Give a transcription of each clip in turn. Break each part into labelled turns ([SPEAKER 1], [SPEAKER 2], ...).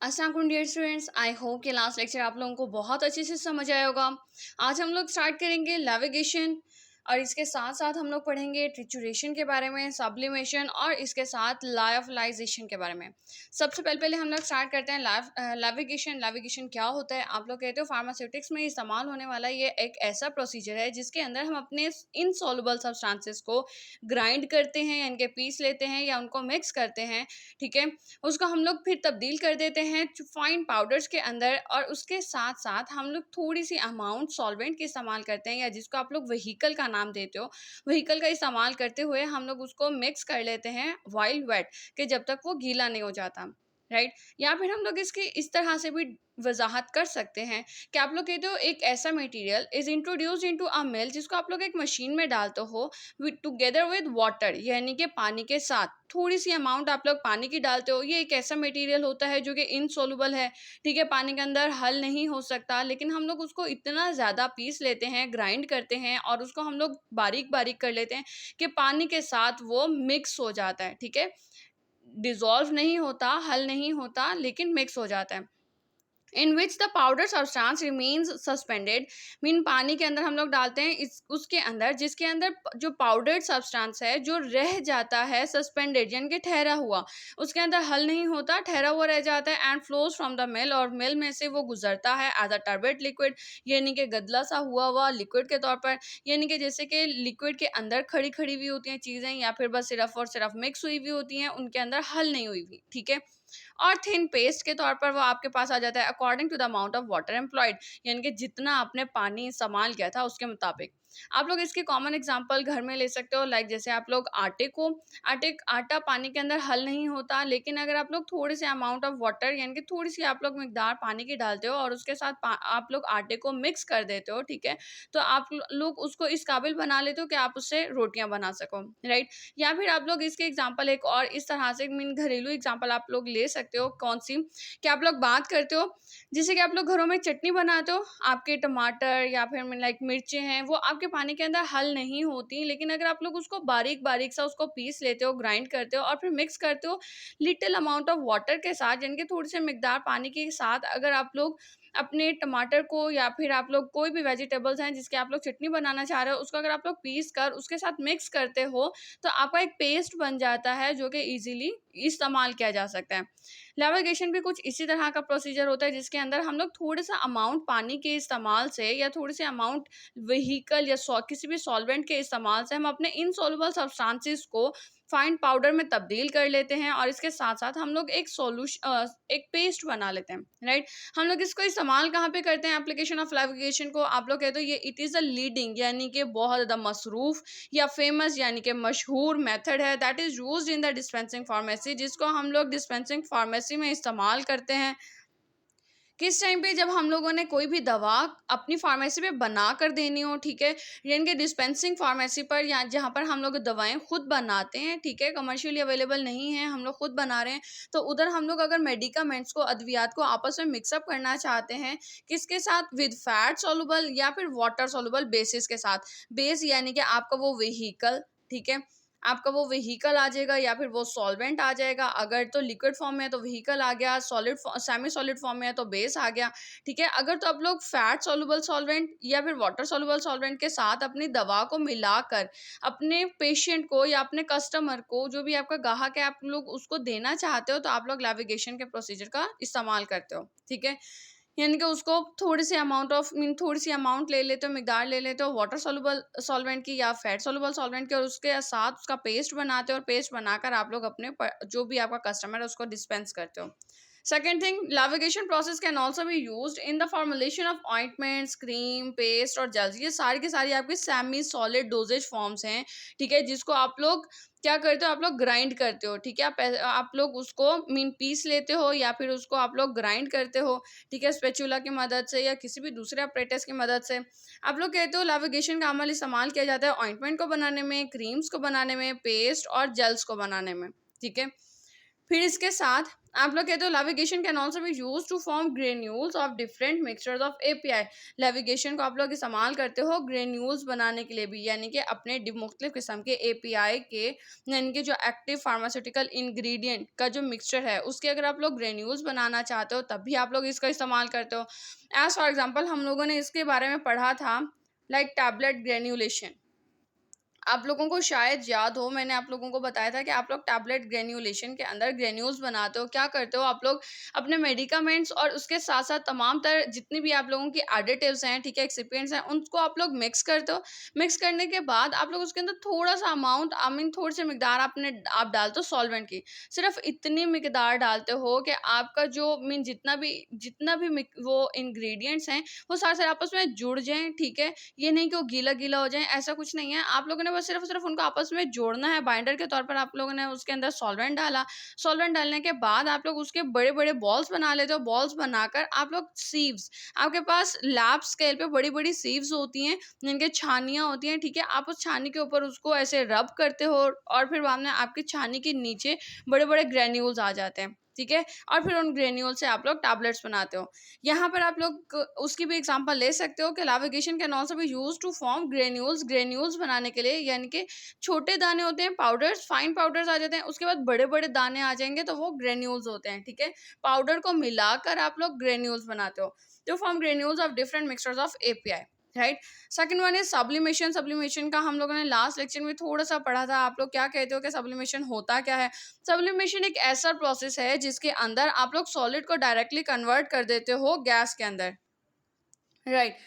[SPEAKER 1] अस्सलाम वालेकुम dear students, I hope कि लास्ट लेक्चर आप लोगों को बहुत अच्छे से समझ आया होगा। आज हम लोग स्टार्ट करेंगे नेविगेशन और इसके साथ साथ हम लोग पढ़ेंगे ट्रिचुरेशन के बारे में, सब्लिमेशन और इसके साथ लायोफिलाइजेशन के बारे में। सबसे पहले हम लोग स्टार्ट करते हैं नेविगेशन। नेविगेशन क्या होता है? आप लोग कहते हो फार्मास्यूटिक्स में इस्तेमाल होने वाला ये एक ऐसा प्रोसीजर है जिसके अंदर हम अपने इनसॉल्युबल सब्सटेंसेस को ग्राइंड करते हैं, यानी कि पीस लेते हैं या उनको मिक्स करते हैं। ठीक है, उसको हम लोग फिर तब्दील कर देते हैं फाइन पाउडर्स के अंदर, और उसके साथ साथ हम लोग थोड़ी सी अमाउंट सॉल्वेंट की इस्तेमाल करते हैं, या जिसको आप लोग व्हीकल का नाम देते हो, व्हीकल का इस्तेमाल करते हुए हम लोग उसको मिक्स कर लेते हैं वाइल वेट, कि जब तक वो गीला नहीं हो जाता। राइट, या फिर हम लोग इसकी इस तरह से भी वजाहत कर सकते हैं कि आप लोग कहते हो एक ऐसा material is introduced into a mill, जिसको आप लोग एक मशीन में डालते हो टुगेदर विद वाटर, यानी कि पानी के साथ थोड़ी सी अमाउंट आप लोग पानी की डालते हो। ये एक ऐसा मटेरियल होता है जो कि इनसोलुबल है, ठीक है, पानी के अंदर हल नहीं हो सकता, लेकिन हम लोग उसको इतना ज़्यादा पीस लेते हैं, ग्राइंड करते हैं और उसको हम लोग बारीक बारीक कर लेते हैं कि पानी के साथ वो मिक्स हो जाता है। ठीक है, डिज़ोल्व नहीं होता, हल नहीं होता, लेकिन मिक्स हो जाता है। In which the powder substance remains suspended, mean पानी के अंदर हम लोग डालते हैं इस उसके अंदर, जिसके अंदर जो पाउडर्ड सब्सटेंस है जो रह जाता है सस्पेंडेड, यानी कि ठहरा हुआ, उसके अंदर हल नहीं होता, ठहरा हुआ रह जाता है। And flows from the mill, और मिल में से वो गुजरता है एज अ टर्बेट लिक्विड, यानी कि गदला सा हुआ लिक्विड के तौर पर, यानी कि जैसे कि लिक्विड के अंदर खड़ी खड़ी हुई होती हैं चीज़ें, या फिर बस सिर्फ और सिर्फ मिक्स हुई हुई होती हैं, उनके अंदर हल नहीं हुई हुई। ठीक है, और थिन पेस्ट के तौर पर वो आपके पास आ जाता है according to the amount of water employed, यानी कि जितना आपने पानी इस्तेमाल किया था उसके मुताबिक। आप लोग इसके कॉमन एग्जांपल घर में ले सकते हो, लाइक जैसे आप लोग आटा पानी के अंदर हल नहीं होता, लेकिन अगर आप लोग थोड़े से अमाउंट ऑफ वाटर, यानी कि थोड़ी सी आप लोग मिकदार पानी की डालते हो और उसके साथ आप लोग आटे को मिक्स कर देते हो, ठीक है, तो आप लोग उसको इस काबिल बना लेते हो कि आप उससे रोटियां बना सको। राइट, या फिर आप लोग इसके एग्जाम्पल एक और इस तरह से मीन घरेलू एग्जाम्पल आप लोग ले सकते हो। कौन सी? कि आप लोग बात करते हो जैसे कि आप लोग घरों में चटनी बनाते हो, आपके टमाटर या फिर लाइक मिर्चें हैं, वो आपके पानी के अंदर हल नहीं होती, लेकिन अगर आप लोग उसको बारीक बारीक सा उसको पीस लेते हो, ग्राइंड करते हो और फिर मिक्स करते हो लिटिल अमाउंट ऑफ वाटर के साथ, यानी कि थोड़ी सी मिकदार पानी के साथ, अगर आप लोग अपने टमाटर को या फिर आप लोग कोई भी वेजिटेबल्स हैं जिसके आप लोग चटनी बनाना चाह रहे हो, उसको अगर आप लोग पीस कर उसके साथ मिक्स करते हो, तो आपका एक पेस्ट बन जाता है जो कि इजीली इस्तेमाल किया जा सकता है। लेवलगेशन भी कुछ इसी तरह का प्रोसीजर होता है, जिसके अंदर हम लोग थोड़ा सा अमाउंट पानी के इस्तेमाल से या थोड़े से अमाउंट व्हीकल या किसी भी सॉल्वेंट के इस्तेमाल से हम अपने इनसॉल्युबल सब्सटेंसेस को फाइन पाउडर में तब्दील कर लेते हैं, और इसके साथ साथ हम लोग एक पेस्ट बना लेते हैं। राइट, हम लोग इसको इस्तेमाल कहाँ पे करते हैं? एप्लीकेशन ऑफ लेविगेशन को आप लोग कहते हो ये इट इज़ अ लीडिंग, यानी कि बहुत ज़्यादा मसरूफ या फेमस, यानी कि मशहूर मेथड है, that is used in the dispensing pharmacy, जिसको हम लोग डिस्पेंसिंग फार्मेसी में इस्तेमाल करते हैं। किस टाइम पे? जब हम लोगों ने कोई भी दवा अपनी फार्मेसी में बना कर देनी हो, ठीक है, यानी कि डिस्पेंसिंग फार्मेसी पर, या जहाँ पर हम लोग दवाएं खुद बनाते हैं, ठीक है, कमर्शियली अवेलेबल नहीं है, हम लोग खुद बना रहे हैं, तो उधर हम लोग अगर मेडिकामेंट्स को, अद्वियात को आपस में मिक्सअप करना चाहते हैं, किसके साथ? विद फैट सोलुबल या फिर वाटर सोलुबल बेसिस के साथ। बेस यानी कि आपका वो व्हीकल, ठीक है, आपका वो व्हीकल आ जाएगा या फिर वो सॉल्वेंट आ जाएगा। अगर तो लिक्विड फॉर्म में है तो व्हीकल आ गया, सॉलिड सेमी सॉलिड फॉर्म में है तो बेस आ गया। ठीक है, अगर तो आप लोग फैट सॉल्युबल सॉल्वेंट या फिर वाटर सॉल्युबल सॉल्वेंट के साथ अपनी दवा को मिलाकर अपने पेशेंट को या अपने कस्टमर को, जो भी आपका ग्राहक है, आप लोग उसको देना चाहते हो, तो आप लोग लेविगेशन के प्रोसीजर का इस्तेमाल करते हो। ठीक है, यानी कि उसको थोड़ी सी अमाउंट ले लेते हो, मिकदार ले लेते हो वाटर सोलुबल सॉल्वेंट की या फैट सोलुबल सॉल्वेंट की, और उसके साथ उसका पेस्ट बनाते हो, और पेस्ट बनाकर आप लोग अपने जो भी आपका कस्टमर है उसको डिस्पेंस करते हो। Second thing, lavication process can also be used in the formulation of ointments, cream, paste और gels। ये सारी की सारी आपकी सेमी सॉलिड डोजेज फॉर्म्स हैं, ठीक है, जिसको आप लोग क्या करते हो? आप लोग ग्राइंड करते हो, ठीक है, आप लोग उसको पीस लेते हो या फिर उसको आप लोग ग्राइंड करते हो, ठीक है, स्पेचुला की मदद से या किसी भी दूसरे अपरेटस की मदद से। आप लोग कहते हो लेविगेशन का अमल इस्तेमाल किया जाता है ऑइंटमेंट को बनाने में, क्रीम्स को बनाने में, पेस्ट और जेल्स को बनाने में। ठीक है, फिर इसके साथ आप लोग कहते हो levigation can also be use to form granules of different mixtures of API. Levigation को आप लोग इस्तेमाल करते हो ग्रेन्यूल्स बनाने के लिए भी, यानी कि अपने मुख्तलिफ किस्म के एपीआई के, यानी कि जो एक्टिव फार्मास्यूटिकल इंग्रेडिएंट का जो मिक्सचर है उसके अगर आप लोग ग्रेन्यूल्स बनाना चाहते हो तब भी आप लोग इसका इस्तेमाल करते हो। एज फॉर एग्जाम्पल हम लोगों ने इसके बारे में पढ़ा था लाइक टैबलेट ग्रेन्यूलेशन। आप लोगों को शायद याद हो, मैंने आप लोगों को बताया था कि आप लोग टैबलेट ग्रेन्यूलेशन के अंदर ग्रेन्यूल्स बनाते हो। क्या करते हो आप लोग, अपने मेडिकामेंट्स और उसके साथ साथ तमाम तरह जितनी भी आप लोगों की एडिटिव्स हैं, ठीक है, एक्सिपिएंट्स हैं, उनको आप लोग मिक्स करते हो। मिक्स करने के बाद आप लोग उसके अंदर थोड़ा सा अमाउंट, आई मीन थोड़ी सी मिकदार आप डालते हो सॉल्वेंट की। सिर्फ इतनी मिकदार डालते हो कि आपका जो मीन जितना भी वो इंग्रेडिएंट्स हैं वो सारे आपस में जुड़ जाएं, ठीक है। ये नहीं कि वो गीला गीला हो जाए, ऐसा कुछ नहीं है। आप लोगों ने बस सिर्फ उनको आपस में जोड़ना है। बाइंडर के तौर पर आप लोगों ने उसके अंदर सॉल्वेंट डाला। सॉल्वेंट डालने के बाद आप लोग उसके बड़े बड़े बॉल्स बना लेते हो। बॉल्स बनाकर आप लोग सीव्स, आपके पास लैब स्केल पे बड़ी बड़ी सीव्स होती हैं जिनके छानियाँ होती हैं, ठीक है। आप उस छानी के ऊपर उसको ऐसे रब करते हो और फिर बाद में आपकी छानी के नीचे बड़े बड़े ग्रेन्यूल्स आ जाते हैं, ठीक है। और फिर उन ग्रेन्यूल से आप लोग टैबलेट्स बनाते हो। यहाँ पर आप लोग उसकी भी एग्जांपल ले सकते हो कि levigation can also be used to form granules. Granules बनाने के लिए, यानी कि छोटे दाने होते हैं पाउडर्स, फाइन पाउडर्स आ जाते हैं, उसके बाद बड़े बड़े दाने आ जाएंगे तो वो ग्रेन्यूल्स होते हैं, ठीक है। पाउडर को मिलाकर आप लोग ग्रेन्यूल्स बनाते हो to form granules of different mixtures of API, right. Second one is sublimation. Sublimation का हम लोगों ने लास्ट लेक्चर में थोड़ा सा पढ़ा था। आप लोग क्या कहते हो कि सब्लिमेशन होता क्या है? सब्लिमेशन एक ऐसा प्रोसेस है जिसके अंदर आप लोग सॉलिड को डायरेक्टली कन्वर्ट कर देते हो गैस के अंदर, राइट।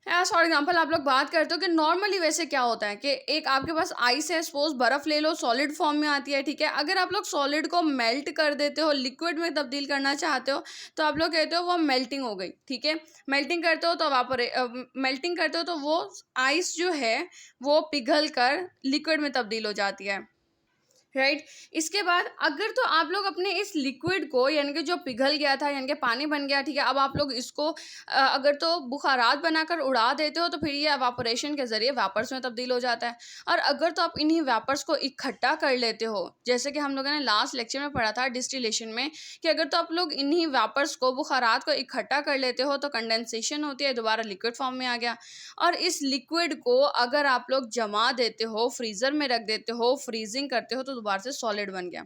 [SPEAKER 1] एज फॉर एग्जाम्पल आप लोग बात करते हो कि नॉर्मली वैसे क्या होता है कि एक आपके पास आइस है, सपोज बर्फ ले लो, सॉलिड फॉर्म में आती है, ठीक है। अगर आप लोग सॉलिड को मेल्ट कर देते हो, लिक्विड में तब्दील करना चाहते हो, तो आप लोग कहते हो वो मेल्टिंग हो गई, ठीक है। मेल्टिंग करते हो तो वो आइस जो है वो पिघल कर लिक्विड में तब्दील हो जाती है, राइट। इसके बाद अगर तो आप लोग अपने इस लिक्विड को, यानी कि जो पिघल गया था, यानी कि पानी बन गया, ठीक है, अब आप लोग इसको अगर तो बुखारात बनाकर उड़ा देते हो तो फिर ये एवापोरेशन के ज़रिए वेपर्स में तब्दील हो जाता है। और अगर तो आप इन्हीं वेपर्स को इकट्ठा कर लेते हो, जैसे कि हम लोगों ने लास्ट लेक्चर में पढ़ा था डिस्टिलेशन में, कि अगर तो आप लोग इन्हीं वेपर्स को, बुखारात को इकट्ठा कर लेते हो तो कंडेंसेशन होती है, दोबारा लिक्विड फॉर्म में आ गया। और इस लिक्विड को अगर आप लोग जमा देते हो, फ्रीज़र में रख देते हो, फ्रीजिंग करते हो, तो दोबारा से सॉलिड बन गया।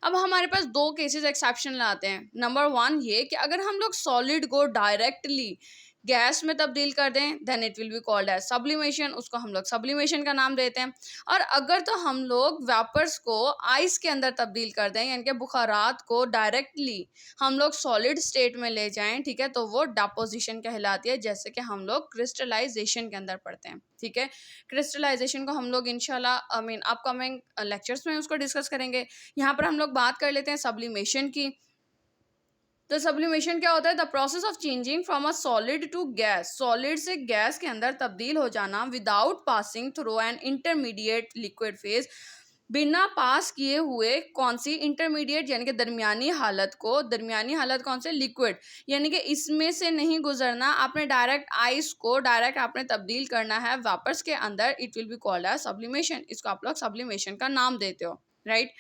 [SPEAKER 1] अब हमारे पास दो केसेस एक्सेप्शन आते हैं। नंबर वन ये कि अगर हम लोग सॉलिड को डायरेक्टली गैस में तब्दील कर दें, then it will be called as sublimation. उसको हम लोग सब्लिमेशन का नाम देते हैं। और अगर तो हम लोग वेपर्स को आइस के अंदर तब्दील कर दें, यानी कि बुखारात को डायरेक्टली हम लोग सॉलिड स्टेट में ले जाएं, ठीक है, तो वो डेपोजिशन कहलाती है, जैसे कि हम लोग क्रिस्टलाइजेशन के अंदर पढ़ते हैं, ठीक है। क्रिस्टलाइजेशन को हम लोग इंशाल्लाह अपकमिंग लेक्चर्स में उसको डिस्कस करेंगे। यहाँ पर हम लोग बात कर लेते हैं सब्लिमेशन की। तो सब्लिमेशन क्या होता है? The process of changing from a solid to gas, solid से गैस के अंदर तब्दील हो जाना without passing through an intermediate liquid phase, बिना पास किए हुए कौन सी इंटरमीडिएट, यानी कि दरमियानी हालत को। दरमियानी हालत कौन से? लिक्विड, यानी कि इसमें से नहीं गुजरना, आपने डायरेक्ट आइस को डायरेक्ट आपने तब्दील करना है वापस के अंदर। It will be called as sublimation. इसको आप लोग सब्लिमेशन का नाम देते हो, राइट।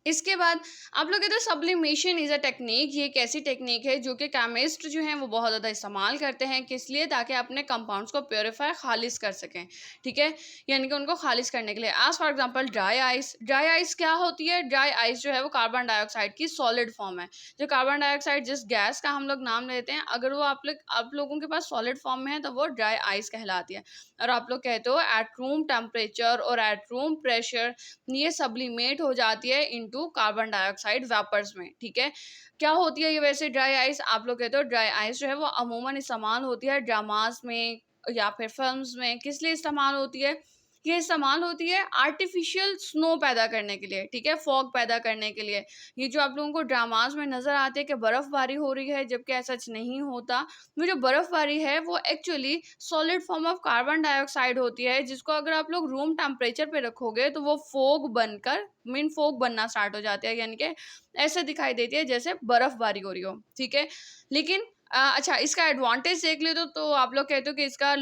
[SPEAKER 1] इसके बाद आप लोग कहते हैं सब्लिमेशन इज़ अ टेक्निक। ये एक ऐसी टेक्निक है जो कि केमिस्ट जो हैं वो बहुत ज़्यादा इस्तेमाल करते हैं, किस लिए? ताकि अपने कंपाउंड्स को प्योरीफाई, खालिज कर सकें, ठीक है, यानी कि उनको खालिज करने के लिए। As for example dry ice. Dry ice क्या होती है? ड्राई आइस जो है वो कार्बन डाइऑक्साइड की सॉलिड फॉर्म है। जो कार्बन डाइऑक्साइड जिस गैस का हम लोग नाम लेते हैं, अगर वो आप लोगों के पास सॉलिड फॉर्म में है तो वो ड्राई आइस कहलाती है। और आप लोग कहते हो एट रूम टेम्परेचर और एट रूम प्रेशर ये सब्लिमेट हो जाती है इनटू कार्बन डाइऑक्साइड वेपर्स में, ठीक है। क्या होती है ये वैसे ड्राई आइस? आप लोग कहते हो ड्राई आइस जो है वो अमूमन इस्तेमाल होती है ड्रामास में या फिर फिल्म्स में। किस लिए इस्तेमाल होती है? ये इस्तेमाल होती है आर्टिफिशियल स्नो पैदा करने के लिए, ठीक है, फॉग पैदा करने के लिए। ये जो आप लोगों को ड्रामास में नज़र आते हैं कि बर्फ़बारी हो रही है, जबकि ऐसा सच नहीं होता। वो जो बर्फ़बारी है वो actually solid form of carbon dioxide होती है, जिसको अगर आप लोग रूम टेम्परेचर पे रखोगे तो वो फोग बनकर फोग बनना स्टार्ट हो जाती है, यानी कि ऐसे दिखाई देती है जैसे बर्फ़बारी हो रही हो, ठीक है। लेकिन अच्छा, इसका एडवांटेज देख ले तो आप लोग कहते हो कि इसका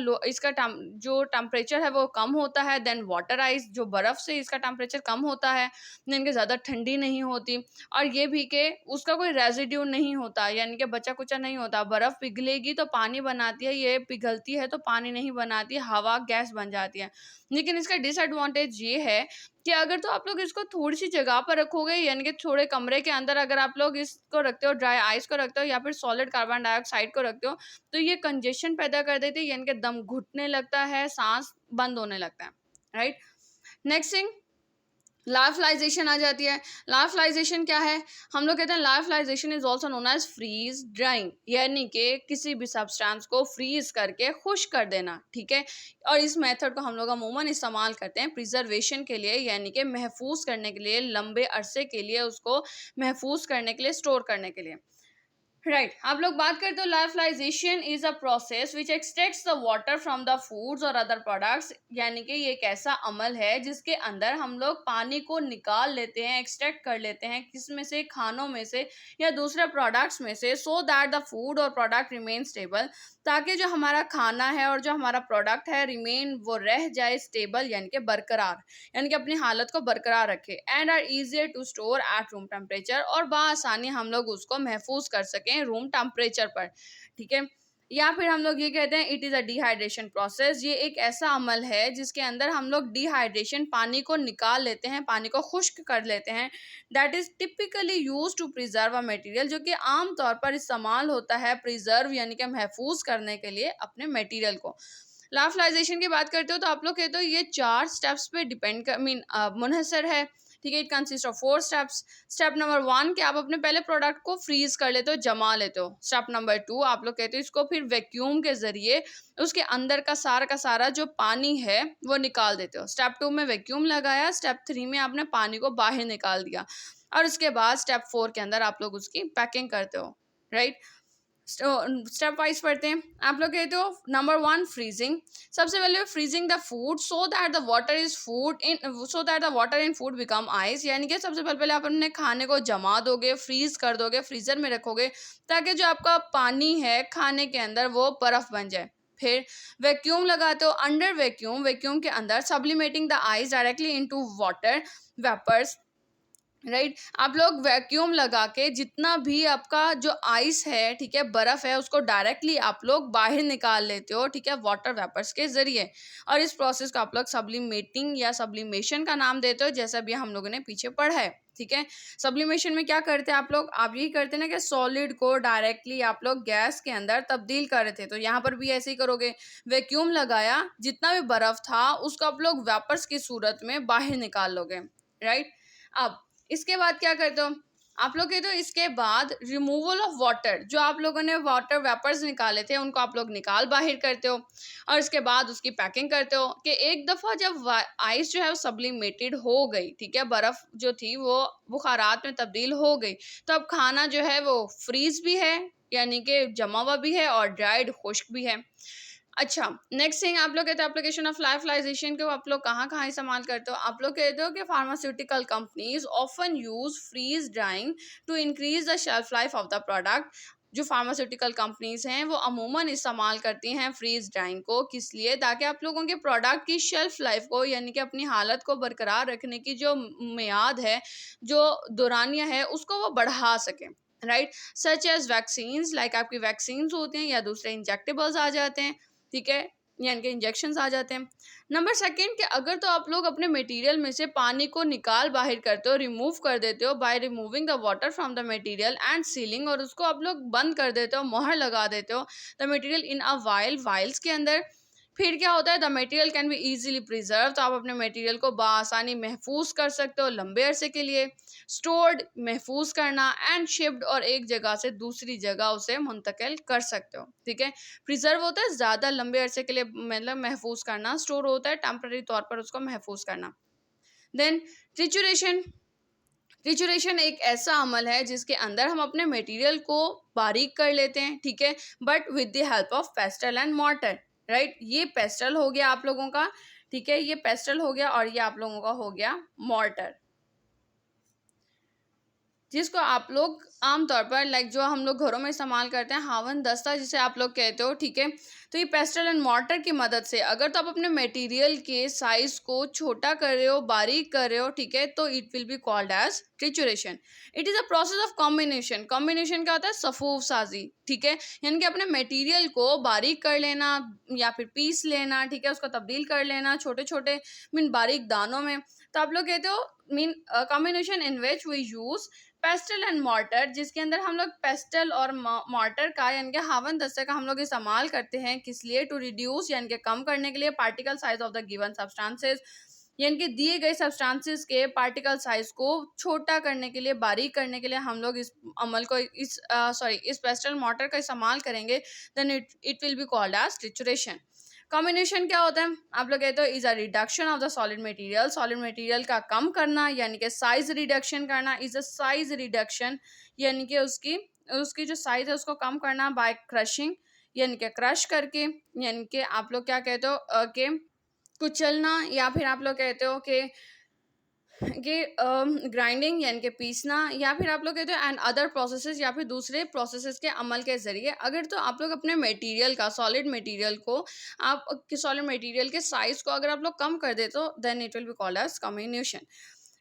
[SPEAKER 1] जो टेम्परेचर है वो कम होता है, देन वाटर आइस जो बर्फ़ से इसका टेम्परेचर कम होता है, यानी कि ज़्यादा ठंडी नहीं होती, और ये भी कि उसका कोई रेजिड्यू नहीं होता, यानी कि बचा-कुचा नहीं होता। बर्फ़ पिघलेगी तो पानी बनाती है, ये पिघलती है तो पानी नहीं बनाती, हवा गैस बन जाती है। लेकिन इसका डिसएडवांटेज ये है कि अगर तो आप लोग इसको थोड़ी-सी जगह पर रखोगे, यानी कि थोड़े कमरे के अंदर अगर आप लोग इसको रखते हो, ड्राई आइस को रखते हो या फिर सॉलिड कार्बन डाइऑक्साइड को रखते हो, तो ये कंजेशन पैदा कर देती है, यानी कि दम घुटने लगता है, साँस बंद होने लगता है, राइट? नेक्स्ट थिंग, लायोफिलाइजेशन आ जाती है। लायोफिलाइजेशन क्या है? हम लोग कहते हैं lyophilization is also known as freeze drying, यानी कि किसी भी सब्सटेंस को फ्रीज करके खुश्क कर देना, ठीक है। और इस मेथड को हम लोग अमूमन इस्तेमाल करते हैं प्रिजर्वेशन के लिए, यानी कि महफूज करने के लिए, लंबे अरसे के लिए उसको महफूज करने के लिए, स्टोर करने के लिए, राइट। आप लोग बात करते हो lyophilization is a process which extracts the water from the foods और अदर प्रोडक्ट्स, यानी कि ये एक ऐसा अमल है जिसके अंदर हम लोग पानी को निकाल लेते हैं, एक्सट्रैक्ट कर लेते हैं, किस में से, खानों में से या दूसरे प्रोडक्ट्स में से, सो दैट द फूड और प्रोडक्ट रिमेन स्टेबल, ताकि जो हमारा खाना है और जो हमारा प्रोडक्ट है रिमेन, वो रह जाए स्टेबल, यानी कि बरकरार, यानी कि अपनी हालत को बरकरार रखे, and are easier to store at room temperature, और बआसानी हम लोग उसको महफूज कर सकें रूम टेम्परेचर पर, ठीक है। या फिर हम लोग ये कहते हैं it is a dehydration process, ये एक ऐसा अमल है जिसके अंदर हम लोग डिहाइड्रेशन, पानी को निकाल लेते हैं, पानी को खुश्क कर लेते हैं, that is typically use to preserve a material, जो कि आम तौर पर इस्तेमाल होता है प्रिजर्व, यानी कि महफूज करने के लिए अपने मटेरियल को। लायोफिलाइजेशन की बात करते हो तो आप लोग कहते हो ये 4 स्टेप्स पे डिपेंड मुनहसर है, ठीक है। It consist of 4 steps. Step number 1 कि आप अपने पहले प्रोडक्ट को फ्रीज कर लेते हो, जमा लेते हो। स्टेप नंबर 2 आप लोग कहते हो इसको फिर वैक्यूम के ज़रिए उसके अंदर का सारा जो पानी है वो निकाल देते हो। स्टेप 2 में वैक्यूम लगाया, स्टेप 3 में आपने पानी को बाहर निकाल दिया, और उसके बाद स्टेप 4 के अंदर आप लोग उसकी पैकिंग करते हो, राइट। स्टेप वाइज पढ़ते हैं। आप लोग कहते हो नंबर 1 फ्रीजिंग, सबसे पहले freezing the food so that the water in food become ice, यानी कि सबसे पहले आप अपने खाने को जमा दोगे, फ्रीज कर दोगे, फ्रीजर में रखोगे, ताकि जो आपका पानी है खाने के अंदर वो बर्फ बन जाए। फिर वैक्यूम लगाते हो, अंडर वैक्यूम के अंदर sublimating the ice directly into water vapours, right. आप लोग वैक्यूम लगा के जितना भी आपका जो आइस है, ठीक है, बर्फ है, उसको डायरेक्टली आप लोग बाहर निकाल लेते हो, ठीक है, वाटर वेपर्स के जरिए। और इस प्रोसेस को आप लोग सब्लिमेटिंग या सब्लिमेशन का नाम देते हो, जैसा भी हम लोगों ने पीछे पढ़ा है, ठीक है। सब्लिमेशन में क्या करते हैं आप यही करते हैं ना कि सॉलिड को डायरेक्टली आप लोग गैस के अंदर तब्दील कर रहे थे, तो यहाँ पर भी ऐसे ही करोगे। वैक्यूम लगाया, जितना भी बर्फ था उसको आप लोग वेपर्स की सूरत में बाहर निकाल लोगे, राइट। अब इसके बाद क्या करते हो आप लोग, कहते हो इसके बाद रिमूवल ऑफ वाटर, जो आप लोगों ने वाटर वेपर्स निकाले थे उनको आप लोग निकाल बाहर करते हो, और इसके बाद उसकी पैकिंग करते हो कि एक दफ़ा जब आइस जो है वो सब्लिमेटेड हो गई, ठीक है, बर्फ़ जो थी वो बुखारात में तब्दील हो गई, तो अब खाना जो है वो फ्रीज भी है, यानी कि जमा हुआ भी है, और ड्राइड खुश्क भी है। अच्छा, नेक्स्ट थिंग आप लोग कहते हो एप्लीकेशन ऑफ लायोफिलाइजेशन को आप लोग कहाँ-कहाँ इस्तेमाल करते हो? आप लोग कहते हो कि pharmaceutical companies often use freeze drying to increase the shelf life of the product. जो फार्मास्यूटिकल कंपनीज़ हैं वो अमूमन इस्तेमाल करती हैं फ्रीज़ ड्राइंग को, किस लिए? ताकि आप लोगों के प्रोडक्ट की शेल्फ लाइफ को, यानी कि अपनी हालत को बरकरार रखने की जो मियाद है, जो दौरानिया है, उसको वो बढ़ा सकें, right. Such as vaccines, like आपकी वैक्सीन्स होती हैं या दूसरे इंजेक्टेबल्स आ जाते हैं, ठीक है, यानी कि इंजेक्शंस आ जाते हैं। नंबर सेकंड कि अगर तो आप लोग अपने मटेरियल में से पानी को निकाल बाहर करते हो, रिमूव कर देते हो by removing the water from the material and ceiling, और उसको आप लोग बंद कर देते हो, मोहर लगा देते हो द मटेरियल इन अ वाइल्स के अंदर, फिर क्या होता है, the material can be easily preserve, तो आप अपने मटेरियल को बआसानी महफूज कर सकते हो लंबे अरसे के लिए, स्टोर्ड, महफूज करना, एंड शिप्ड, और एक जगह से दूसरी जगह उसे मुंतकिल कर सकते हो, ठीक है। प्रिजर्व होता है ज़्यादा लंबे अरसे के लिए, मतलब महफूज करना, स्टोर होता है टेम्पररी तौर पर उसको महफूज करना। देन ट्रिचुरेशन, ट्रिचुरेशन एक ऐसा अमल है जिसके अंदर हम अपने मटेरियल को बारीक कर लेते हैं, ठीक है, but with the help of pastel and mortar, right. ये पेस्टल हो गया आप लोगों का, ठीक है, ये पेस्टल हो गया, और ये आप लोगों का हो गया मॉर्टर, जिसको आप लोग आमतौर पर लाइक जो हम लोग घरों में इस्तेमाल करते हैं, हावन दस्ता जिसे आप लोग कहते हो, ठीक है। तो ये पेस्टल एंड मॉर्टर की मदद से अगर तो आप अपने मटेरियल के साइज को छोटा कर रहे हो, बारीक कर रहे हो, ठीक है, तो it will be called as trituration. It is a process of combination. Combination क्या होता है? सफूफ साजी, ठीक है, यानी कि अपने मटेरियल को बारीक कर लेना या फिर पीस लेना, ठीक है, उसको तब्दील कर लेना छोटे छोटे मीन बारीक दानों में। तो आप लोग कहते हो mean combination in which we use pestle and mortar, जिसके अंदर हम लोग पेस्टल और मॉर्टर का यानी कि हावन दस्ते का हम लोग इस्तेमाल करते हैं। किस लिए? टू रिड्यूस यानी कि कम करने के लिए particle size of the given substances, यानी कि दिए गए सब्सटेंसेस के पार्टिकल साइज को छोटा करने के लिए, बारीक करने के लिए हम लोग इस अमल को इस पेस्टल मॉर्टर का इस्तेमाल करेंगे। Then it will be called as trituration. Combination क्या होता है? आप लोग कहते हो is a reduction of the solid material. Solid material का कम करना यानी कि साइज रिडक्शन करना। इज अ साइज रिडक्शन यानी कि उसकी उसकी जो साइज है उसको कम करना बाय क्रशिंग, यानी कि क्रश करके, यानी कि आप लोग क्या कहते हो कि कुचलना, या फिर आप लोग कहते हो कि ग्राइंडिंग यानी कि पीसना, या फिर आप लोग कहते हो एंड अदर प्रोसेसेस या फिर दूसरे प्रोसेसेस के अमल के ज़रिए। अगर तो आप लोग अपने मटेरियल का, सॉलिड मटेरियल को, आप सॉलिड मटेरियल के साइज़ को अगर आप लोग कम कर देते हो, then it will be called as combination.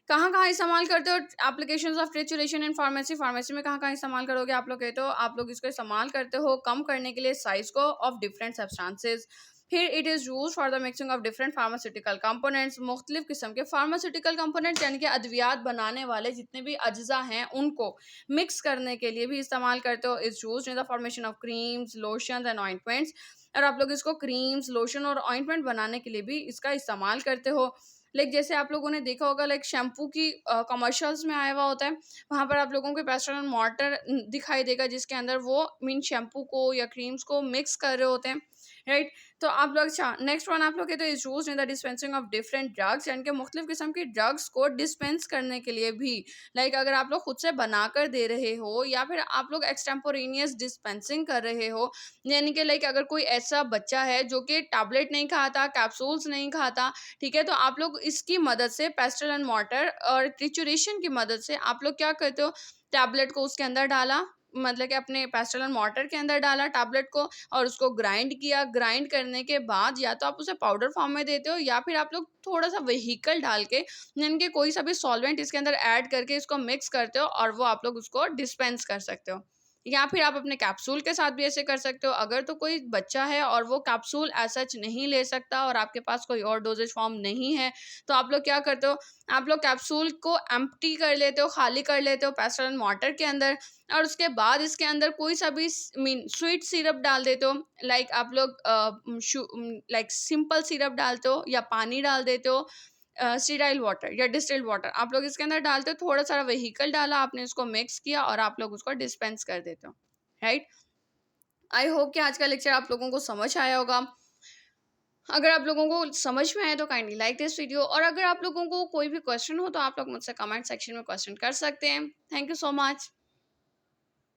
[SPEAKER 1] कहाँ कहाँ इस्तेमाल करते हो applications of trituration in pharmacy? Pharmacy में कहाँ कहाँ इस्तेमाल करोगे? आप लोग कहते हो आप लोग इसको इस्तेमाल करते हो कम करने के लिए साइज को ऑफ डिफरेंट सब्सटेंसेज। फिर it is use for the mixing of different pharmaceutical components. मुख्तलिफ किस्म के फार्मास्यूटिकल कंपोनेंट्स यानी कि अद्वियात बनाने वाले जितने भी अज्जा हैं उनको मिक्स करने के लिए भी इस्तेमाल करते हो। Is use in the formation of creams, lotion and ointments. और आप लोग इसको क्रीम्स, लोशन और ऑइंटमेंट बनाने के लिए भी इसका इस्तेमाल करते हो। लाइक जैसे आप लोगों ने देखा होगा, लाइक शैम्पू की कमर्शियल्स में आया हुआ होता है, वहाँ पर आप लोगों को पेस्टल एंड मॉर्टर दिखाई देगा जिसके अंदर वो मीन शैम्पू को या क्रीम्स को मिक्स कर रहे होते हैं, राइट। तो आप लोग अच्छा नेक्स्ट वन आप लोग कहते हैं is use in the dispensing of different drugs, यानी कि मुख्तलिफ किस्म की ड्रग्स को डिस्पेंस करने के लिए भी। लाइक अगर आप लोग खुद से बनाकर दे रहे हो या फिर आप लोग एक्सटेम्पोरेनियस डिस्पेंसिंग कर रहे हो, यानी कि लाइक अगर कोई ऐसा बच्चा है जो कि टैबलेट नहीं खाता, कैप्सूल्स नहीं खाता, ठीक है, तो आप लोग इसकी मदद से पेस्टल एंड मॉर्टर और ट्रिचुरेशन की मदद से आप लोग क्या करते हो, टैबलेट को उसके अंदर डाला, मतलब कि अपने पेस्टल एंड मॉर्टर के अंदर डाला टैबलेट को और उसको ग्राइंड किया। ग्राइंड करने के बाद या तो आप उसे पाउडर फॉर्म में देते हो या फिर आप लोग थोड़ा सा व्हीकल डाल के यानी कि कोई सा भी सॉल्वेंट इसके अंदर ऐड करके इसको मिक्स करते हो और वो आप लोग उसको डिस्पेंस कर सकते हो। या फिर आप अपने कैप्सूल के साथ भी ऐसे कर सकते हो। अगर तो कोई बच्चा है और वो कैप्सूल एज सच नहीं ले सकता और आपके पास कोई और डोजेज फॉर्म नहीं है, तो आप लोग क्या करते हो, आप लोग कैप्सूल को एम्प्टी कर लेते हो, खाली कर लेते हो पेस्टल एंड मॉर्टर के अंदर, और उसके बाद इसके अंदर कोई सा भी मीन स्वीट सिरप डाल देते हो। लाइक आप लोग लाइक सिंपल सिरप डालते हो या पानी डाल देते हो, स्टीराइल वाटर या डिस्टिल्ड वाटर आप लोग इसके अंदर डालते हो। थोड़ा सा व्हीकल डाला आपने, इसको मिक्स किया और आप लोग उसको डिस्पेंस कर देते हो, राइट। आई होप कि आज का लेक्चर आप लोगों को समझ आया होगा। अगर आप लोगों को समझ में आए तो काइंडली लाइक दिस वीडियो, और अगर आप लोगों को कोई भी क्वेश्चन हो तो आप लोग मुझसे कमेंट सेक्शन में क्वेश्चन कर सकते हैं। Thank you so much.